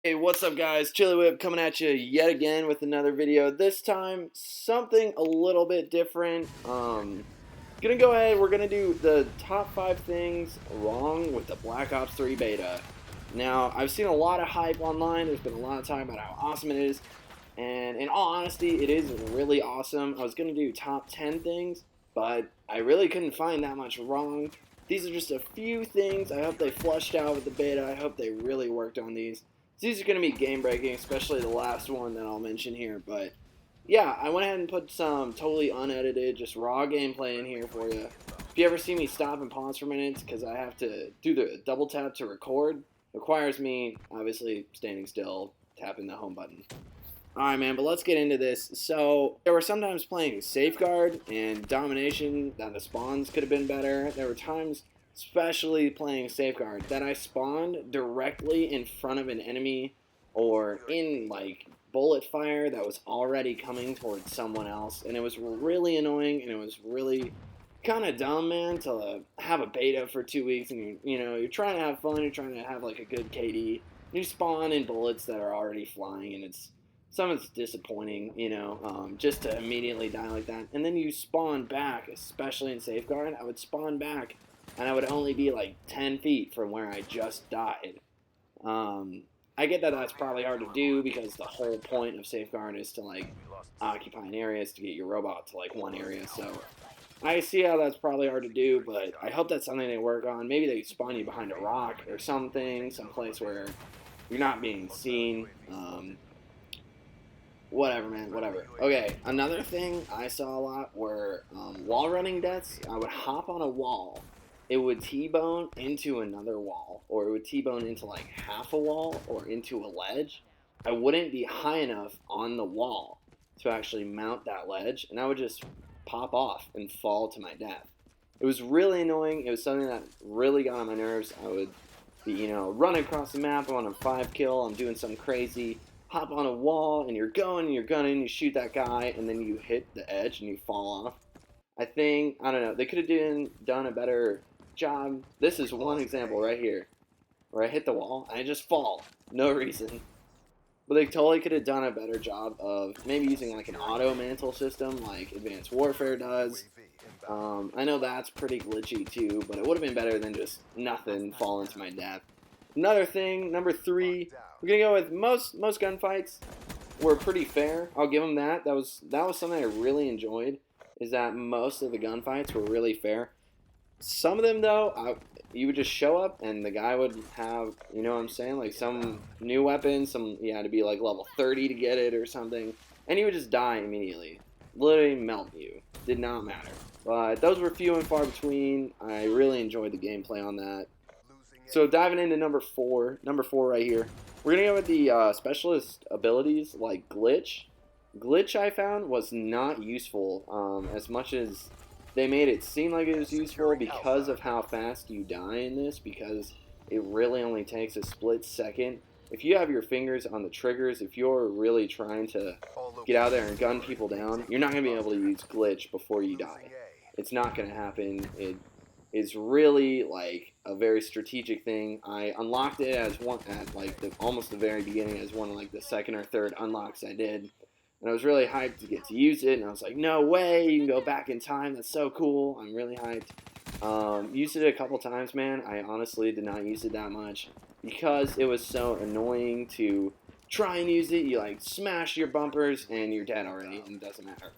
Hey, what's up guys? Chili Whip coming at you yet again with another video. This time, something a little bit different. Gonna go ahead, we're gonna do the top 5 things wrong with the Black Ops 3 beta. Now, I've seen a lot of hype online, there's been a lot of talk about how awesome it is, and in all honesty, it is really awesome. I was gonna do top 10 things, but I really couldn't find that much wrong. These are just a few things. I hope they flushed out with the beta. I hope they really worked on these. These are going to be game breaking, especially the last one that I'll mention here. But yeah, I went ahead and put some totally unedited, just raw gameplay in here for you. If you ever see me stop and pause for minutes because I have to do the double tap to record, it requires me obviously standing still, tapping the home button. Alright man, but let's get into this. So, there were sometimes playing Safeguard and Domination that the spawns could have been better. There were times, especially playing Safeguard, that I spawned directly in front of an enemy or in like bullet fire that was already coming towards someone else. And it was really annoying and it was really kind of dumb, man, to have a beta for 2 weeks and you're trying to have fun, you're trying to have like a good KD. You spawn in bullets that are already flying and it's disappointing, just to immediately die like that. And then you spawn back, especially in Safeguard. I would spawn back, and I would only be like 10 feet from where I just died. I get that that's probably hard to do because the whole point of Safeguard is to like occupy areas to get your robot to like one area. So I see how that's probably hard to do, but I hope that's something they work on. Maybe they spawn you behind a rock or something, someplace where you're not being seen. Whatever, man, whatever. Okay, another thing I saw a lot were wall running deaths. I would hop on a wall. It would T-bone into another wall, or it would T-bone into like half a wall or into a ledge. I wouldn't be high enough on the wall to actually mount that ledge, and I would just pop off and fall to my death. It was really annoying. It was something that really got on my nerves. I would be, running across the map. I'm on a 5 kill. I'm doing something crazy. Hop on a wall, and you're going, and you're gunning, you shoot that guy, and then you hit the edge, and you fall off. I don't know, they could have done a better job. This is one example right here, where I hit the wall, and I just fall. No reason. But they totally could have done a better job of maybe using like an auto mantle system, like Advanced Warfare does. I know that's pretty glitchy too, but it would have been better than just nothing falling to my death. Another thing, number 3, we're gonna go with most gunfights were pretty fair. I'll give them that. That was something I really enjoyed. Is that most of the gunfights were really fair. Some of them though, you would just show up and the guy would have, you know what I'm saying, like some new weapon. You had to be like level 30 to get it or something, and you would just die immediately. Literally melt you. Did not matter. But those were few and far between. I really enjoyed the gameplay on that. So diving into number 4 right here, we're going to go with the specialist abilities like Glitch. Glitch I found was not useful as much as they made it seem like it was useful because of how fast you die in this, because it really only takes a split second. If you have your fingers on the triggers, if you're really trying to get out there and gun people down, you're not going to be able to use Glitch before you die. It's not going to happen. It is really like a very strategic thing. I unlocked it as one at like almost the very beginning as one of like the second or third unlocks I did, and I was really hyped to get to use it. And I was like, no way, you can go back in time. That's so cool. I'm really hyped. Used it a couple times, man. I honestly did not use it that much because it was so annoying to try and use it. You like smash your bumpers and you're dead already, and it doesn't matter.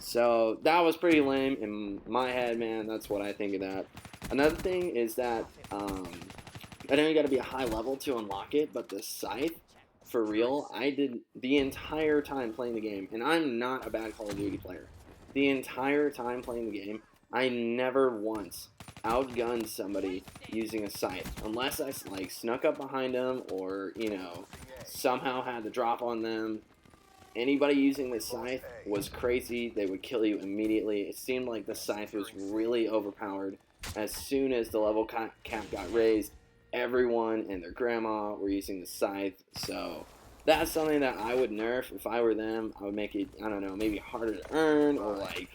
So that was pretty lame in my head, man. That's what I think of that. Another thing is that I know you got to be a high level to unlock it, but the scythe, for real, I did the entire time playing the game, and I'm not a bad Call of Duty player. The entire time playing the game, I never once outgunned somebody using a scythe, unless I like snuck up behind them or somehow had the drop on them. Anybody using this scythe was crazy. They would kill you immediately. It seemed like the scythe was really overpowered. As soon as the level cap got raised, everyone and their grandma were using the scythe. So that's something that I would nerf if I were them. I would make it, I don't know, maybe harder to earn or like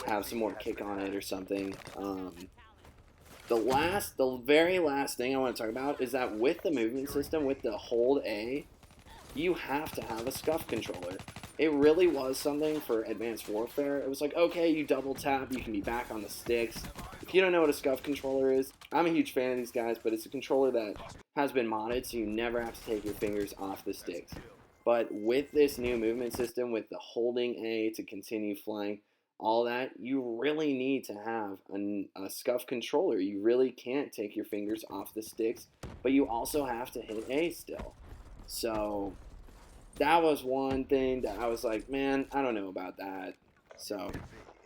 have some more kick on it or something. The very last thing I want to talk about is that with the movement system, with the hold A, you have to have a scuff controller. It really was something for Advanced Warfare. It was like, okay, you double tap, you can be back on the sticks. If you don't know what a scuff controller is, I'm a huge fan of these guys, but it's a controller that has been modded so you never have to take your fingers off the sticks. But with this new movement system, with the holding A to continue flying, all that, you really need to have a scuff controller. You really can't take your fingers off the sticks, but you also have to hit A still. So that was one thing that I was like, man, I don't know about that. So,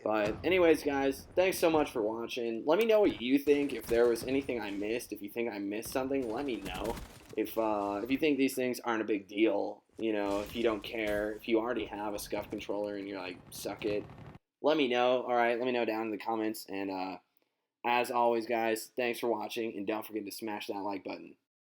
but anyways, guys, thanks so much for watching. Let me know what you think. If there was anything I missed, if you think I missed something, let me know. If you think these things aren't a big deal, you know, if you don't care, if you already have a scuff controller and you're like, suck it, let me know. All right, let me know down in the comments. And as always, guys, thanks for watching, and don't forget to smash that like button.